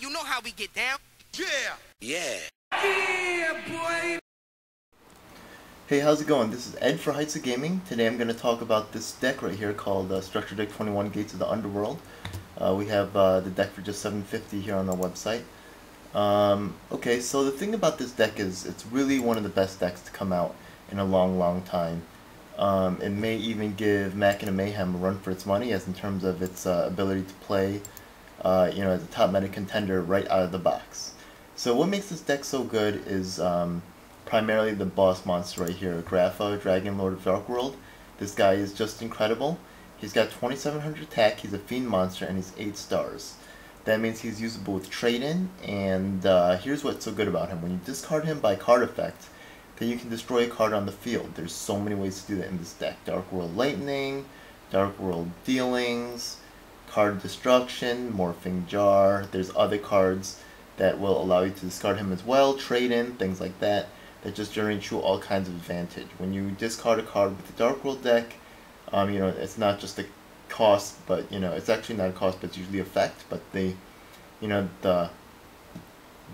You know how we get down. Yeah. Yeah. Yeah, boy. Hey, how's it going? This is Ed for Heights of Gaming. Today I'm going to talk about this deck right here called Structure Deck 21 Gates of the Underworld. We have the deck for just $7.50 here on our website. Okay, so the thing about this deck is it's really one of the best decks to come out in a long time. It may even give Machina Mayhem a run for its money as in terms of its ability to play as a top meta contender right out of the box. So what makes this deck so good is primarily the boss monster right here, Grapha, Dragon Lord of Darkworld. This guy is just incredible. He's got 2700 attack, he's a fiend monster, and he's 8 stars. That means he's usable with trade-in, and here's what's so good about him. When you discard him by card effect, then you can destroy a card on the field. There's so many ways to do that in this deck. Darkworld Lightning, Darkworld Dealings, Card Destruction, Morphing Jar. There's other cards that will allow you to discard him as well, trade-in, things like that. That just generate you all kinds of advantage. When you discard a card with the Darkworld deck, it's not just a cost, but it's actually not a cost, but it's usually effect. But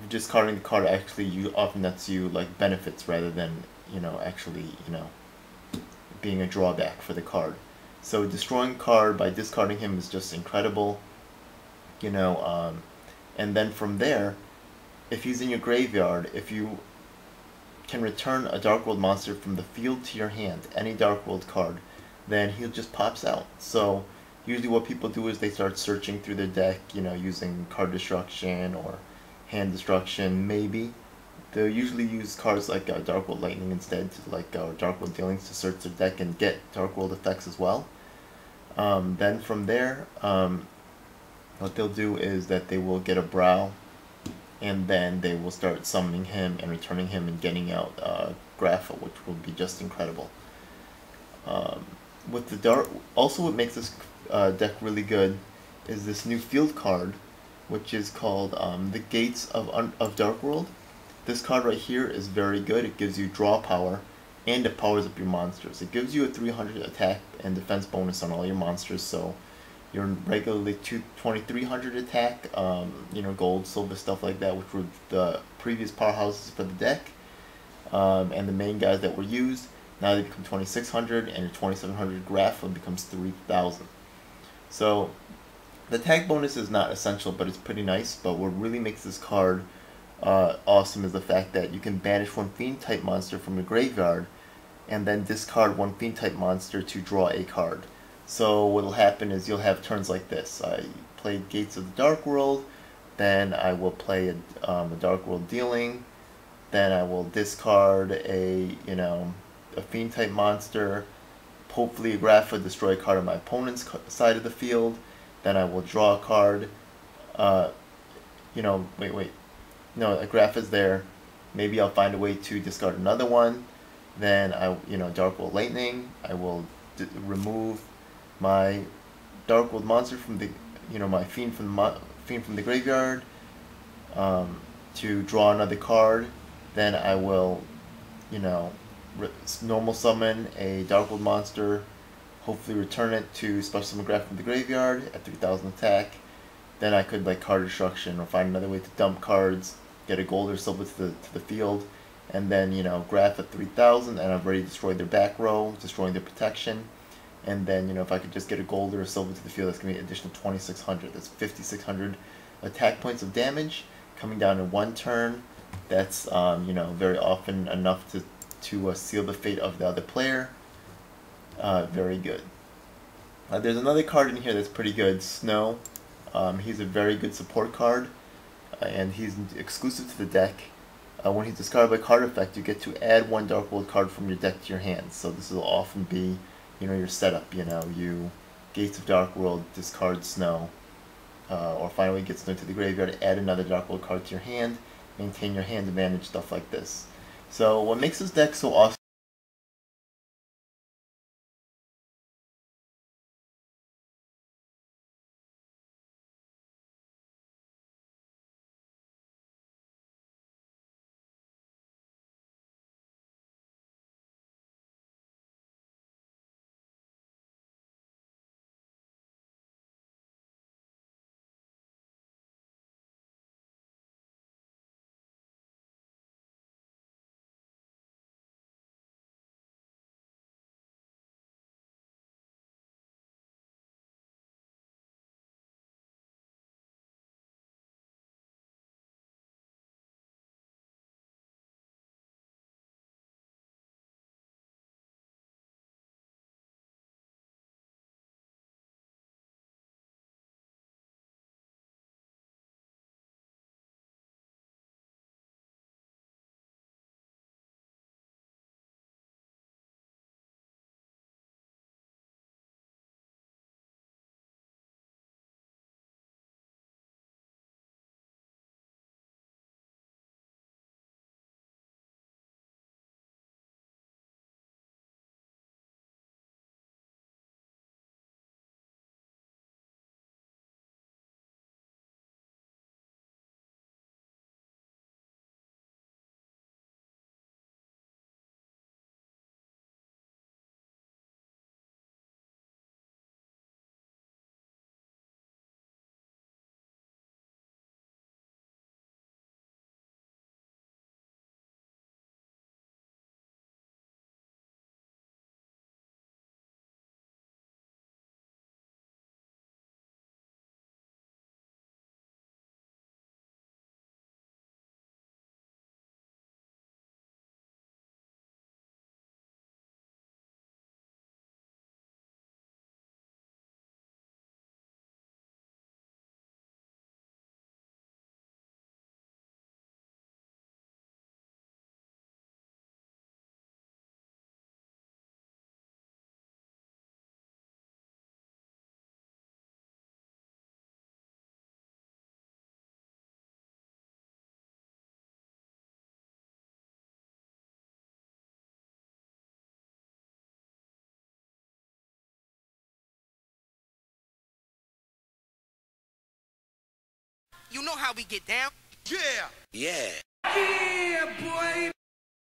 discarding the card actually often nets you like benefits rather than actually being a drawback for the card. So destroying a card by discarding him is just incredible. And then from there, if he's in your graveyard, if you can return a Darkworld monster from the field to your hand, any Darkworld card, then he just pops out. So usually what people do is they start searching through their deck, using card destruction or hand destruction, maybe. They'll usually use cards like Darkworld Lightning instead, or Darkworld Dealings, to search their deck and get Darkworld effects as well. Then from there, what they'll do is that they will get a Brow, and then they will start summoning him and returning him and getting out Grapha, which will be just incredible. With the also what makes this deck really good is this new field card, which is called the Gates of Darkworld. This card right here is very good. It gives you draw power, and it powers up your monsters. It gives you a 300 attack and defense bonus on all your monsters, so you're regularly 2300 attack, gold, silver, stuff like that, which were the previous powerhouses for the deck, and the main guys that were used. Now they become 2600, and your 2700 Grapha becomes 3000. So the attack bonus is not essential, but it's pretty nice. But what really makes this card awesome is the fact that you can banish one fiend type monster from your graveyard, and then discard one fiend type monster to draw a card. So what will happen is you'll have turns like this. I played Gates of the Darkworld, then I will play a Darkworld Dealing, then I will discard a fiend type monster, hopefully a Grapha, destroy a card on my opponent's side of the field, then I will draw a card, a Grapha's there, maybe I'll find a way to discard another one, then Darkworld Lightning, I will remove my Darkworld monster from the, my fiend from the graveyard, to draw another card. Then I will, normal summon a Darkworld monster, hopefully return it to special summon Graph from the graveyard at 3000 attack. Then I could card destruction or find another way to dump cards, get a gold or silver to the field, and then Graph at 3000, and I've already destroyed their back row, destroying their protection. And then, if I could just get a gold or a silver to the field, that's going to be an additional 2600. That's 5600 attack points of damage coming down in one turn. That's, very often enough to seal the fate of the other player. Very good. There's another card in here that's pretty good, Snow. He's a very good support card, and he's exclusive to the deck. When he's discarded by card effect, you get to add one Darkworld card from your deck to your hand. So this will often be your setup, you Gates of Darkworld, discard Snow, or finally get Snow to the graveyard, add another Darkworld card to your hand, maintain your hand advantage, stuff like this. So what makes this deck so awesome You know how we get down. Yeah. Yeah. Yeah, boy.